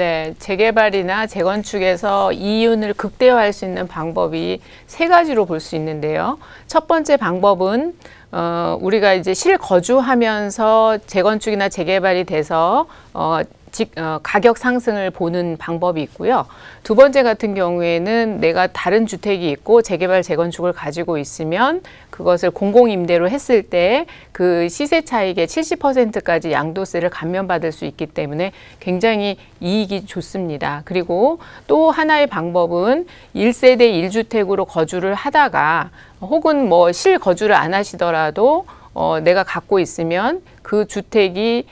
네, 재개발이나 재건축에서 이윤을 극대화할 수 있는 방법이 세 가지로 볼 수 있는데요. 첫 번째 방법은 우리가 이제 실거주하면서 재건축이나 재개발이 돼서 가격 상승을 보는 방법이 있고요. 두 번째 같은 경우에는 내가 다른 주택이 있고 재개발, 재건축을 가지고 있으면 그것을 공공임대로 했을 때 그 시세 차익의 70%까지 양도세를 감면받을 수 있기 때문에 굉장히 이익이 좋습니다. 그리고 또 하나의 방법은 1세대 1주택으로 거주를 하다가 혹은 뭐 실거주를 안 하시더라도 내가 갖고 있으면 그 주택이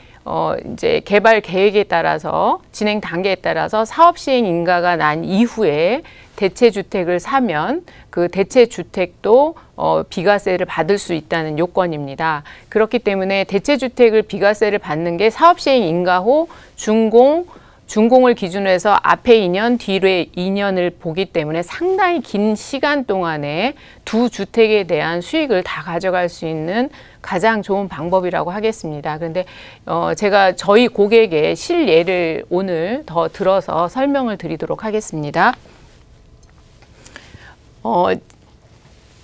이제 개발 계획에 따라서 진행 단계에 따라서 사업 시행 인가가 난 이후에 대체주택을 사면 그 대체주택도 비과세를 받을 수 있다는 요건입니다. 그렇기 때문에 대체주택을 비과세를 받는 게 사업 시행 인가 후 준공을 기준으로 해서 앞에 2년, 뒤에 2년을 보기 때문에 상당히 긴 시간 동안에 두 주택에 대한 수익을 다 가져갈 수 있는 가장 좋은 방법이라고 하겠습니다. 그런데 제가 저희 고객의 실예를 오늘 더 들어서 설명을 드리도록 하겠습니다.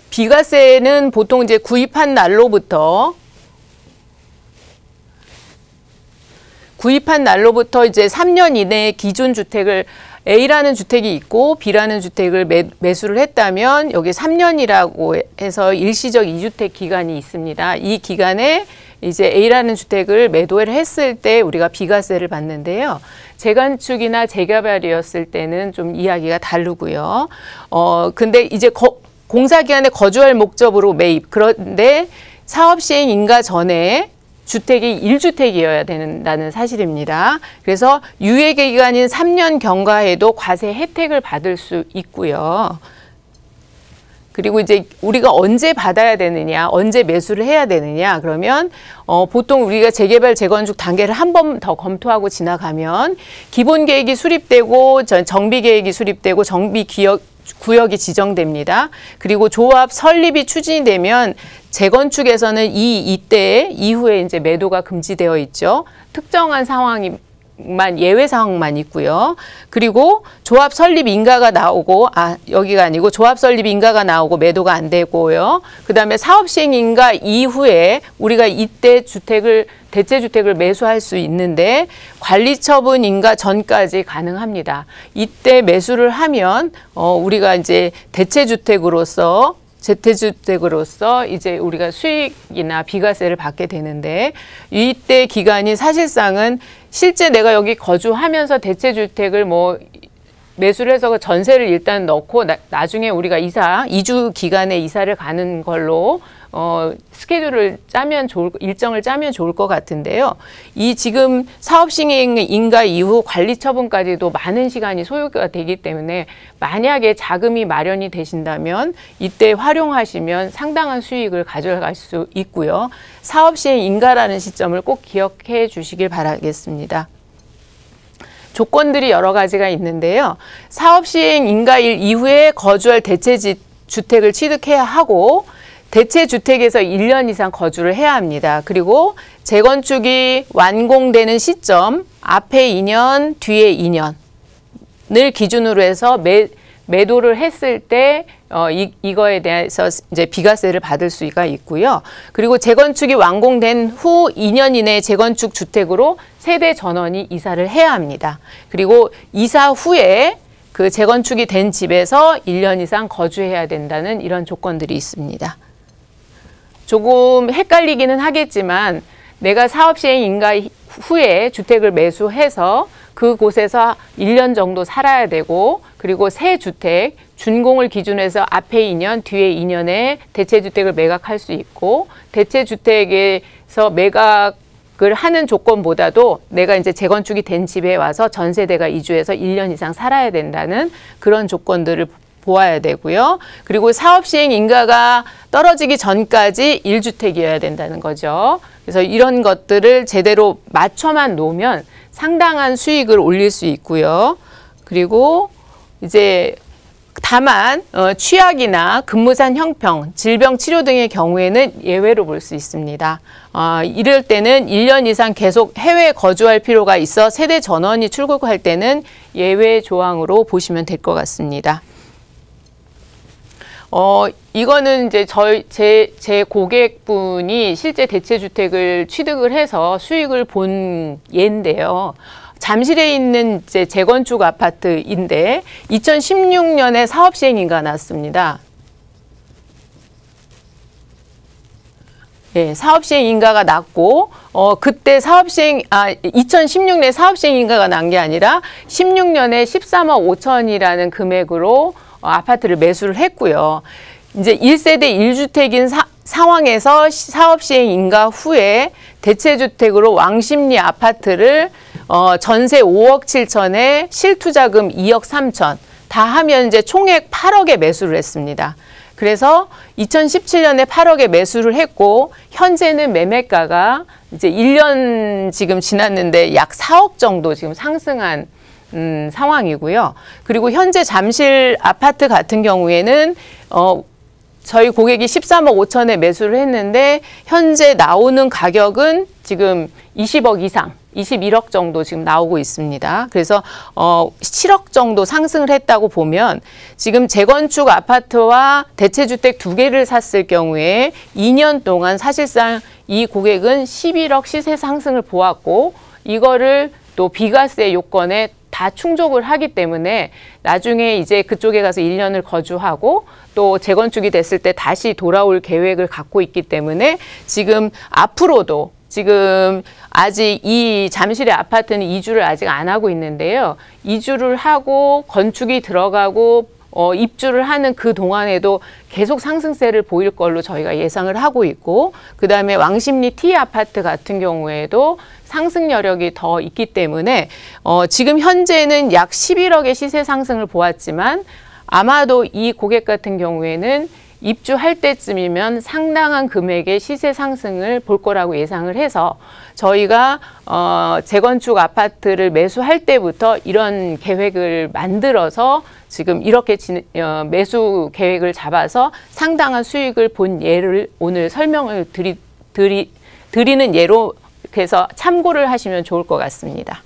비과세는 보통 이제 구입한 날로부터 이제 3년 이내에 기존 주택을 A라는 주택이 있고 B라는 주택을 매수를 했다면 여기 3년이라고 해서 일시적 2주택 기간이 있습니다. 이 기간에 이제 A라는 주택을 매도를 했을 때 우리가 비과세를 받는데요. 재건축이나 재개발이었을 때는 좀 이야기가 다르고요. 근데 이제 공사기간에 거주할 목적으로 매입. 그런데 사업 시행 인가 전에 주택이 1주택이어야 된다는 사실입니다. 그래서 유예기 기간인 3년 경과에도 과세 혜택을 받을 수 있고요. 그리고 이제 우리가 언제 받아야 되느냐, 언제 매수를 해야 되느냐, 그러면 보통 우리가 재개발, 재건축 단계를 한 번 더 검토하고 지나가면 기본 계획이 수립되고 정비 계획이 수립되고 정비 구역이 지정됩니다. 그리고 조합 설립이 추진이 되면 재건축에서는 이때 이후에 이제 매도가 금지되어 있죠. 특정한 상황만 예외 상황만 있고요. 그리고 조합 설립 인가가 나오고 여기가 아니고 조합 설립 인가가 나오고 매도가 안 되고요. 그다음에 사업 시행 인가 이후에 우리가 이때 대체주택을 매수할 수 있는데 관리처분 인가 전까지 가능합니다. 이때 매수를 하면 우리가 이제 대체주택으로서 이제 우리가 수익이나 비과세를 받게 되는데 이때 기간이 사실상은 실제 내가 여기 거주하면서 대체주택을 매수를 해서 전세를 일단 넣고 나중에 우리가 이주 기간에 이사를 가는 걸로 스케줄을 일정을 짜면 좋을 것 같은데요. 이 지금 사업 시행 인가 이후 관리 처분까지도 많은 시간이 소요가 되기 때문에 만약에 자금이 마련이 되신다면 이때 활용하시면 상당한 수익을 가져갈 수 있고요. 사업 시행 인가라는 시점을 꼭 기억해 주시길 바라겠습니다. 조건들이 여러 가지가 있는데요. 사업 시행 인가일 이후에 거주할 대체주택을 취득해야 하고 대체주택에서 1년 이상 거주를 해야 합니다. 그리고 재건축이 완공되는 시점 앞에 2년, 뒤에 2년을 기준으로 해서 매도를 했을 때 이거에 대해서 이제 비과세를 받을 수가 있고요. 그리고 재건축이 완공된 후 2년 이내에 재건축 주택으로 세대 전원이 이사를 해야 합니다. 그리고 이사 후에 그 재건축이 된 집에서 1년 이상 거주해야 된다는 이런 조건들이 있습니다. 조금 헷갈리기는 하겠지만 내가 사업 시행 인가 후에 주택을 매수해서 그곳에서 1년 정도 살아야 되고 그리고 새 주택 준공을 기준으로 해서 앞에 2년, 뒤에 2년에 대체주택을 매각할 수 있고 대체주택에서 매각을 하는 조건보다도 내가 이제 재건축이 된 집에 와서 전세대가 이주해서 1년 이상 살아야 된다는 그런 조건들을 보아야 되고요. 그리고 사업 시행 인가가 떨어지기 전까지 1주택이어야 된다는 거죠. 그래서 이런 것들을 제대로 맞춰만 놓으면 상당한 수익을 올릴 수 있고요. 그리고 이제 다만 취약이나 근무산 형평, 질병 치료 등의 경우에는 예외로 볼 수 있습니다. 이럴 때는 1년 이상 계속 해외에 거주할 필요가 있어 세대 전원이 출국할 때는 예외 조항으로 보시면 될 것 같습니다. 이거는 이제 제 고객분이 실제 대체주택을 취득을 해서 수익을 본 예인데요. 잠실에 있는 이제 재건축 아파트인데 2016년에 사업 시행 인가가 났습니다. 예, 사업 시행 인가가 났고 그때 2016년에 사업 시행 인가가 난 게 아니라 16년에 13억 5천이라는 금액으로 아파트를 매수를 했고요. 이제 1세대 1주택인 상황에서 사업 시행 인가 후에 대체주택으로 왕십리 아파트를 전세 5억 7천에 실투자금 2억 3천 다 하면 이제 총액 8억에 매수를 했습니다. 그래서 2017년에 8억에 매수를 했고 현재는 매매가가 이제 1년 지금 지났는데 약 4억 정도 지금 상승한 상황이고요. 그리고 현재 잠실 아파트 같은 경우에는 저희 고객이 13억 5천에 매수를 했는데 현재 나오는 가격은 지금 20억 이상, 21억 정도 지금 나오고 있습니다. 그래서 7억 정도 상승을 했다고 보면 지금 재건축 아파트와 대체주택 두 개를 샀을 경우에 2년 동안 사실상 이 고객은 11억 시세 상승을 보았고 이거를 또 비과세 요건에 다 충족을 하기 때문에 나중에 이제 그쪽에 가서 1년을 거주하고 또 재건축이 됐을 때 다시 돌아올 계획을 갖고 있기 때문에 지금 앞으로도 지금 아직 이 잠실의 아파트는 이주를 아직 안 하고 있는데요. 이주를 하고 건축이 들어가고 입주를 하는 그 동안에도 계속 상승세를 보일 걸로 저희가 예상을 하고 있고 그다음에 왕십리 T 아파트 같은 경우에도 상승 여력이 더 있기 때문에 지금 현재는 약 11억의 시세 상승을 보았지만 아마도 이 고객 같은 경우에는 입주할 때쯤이면 상당한 금액의 시세 상승을 볼 거라고 예상을 해서 저희가 재건축 아파트를 매수할 때부터 이런 계획을 만들어서 지금 이렇게 매수 계획을 잡아서 상당한 수익을 본 예를 오늘 설명을 드리는 예로 그래서 참고를 하시면 좋을 것 같습니다.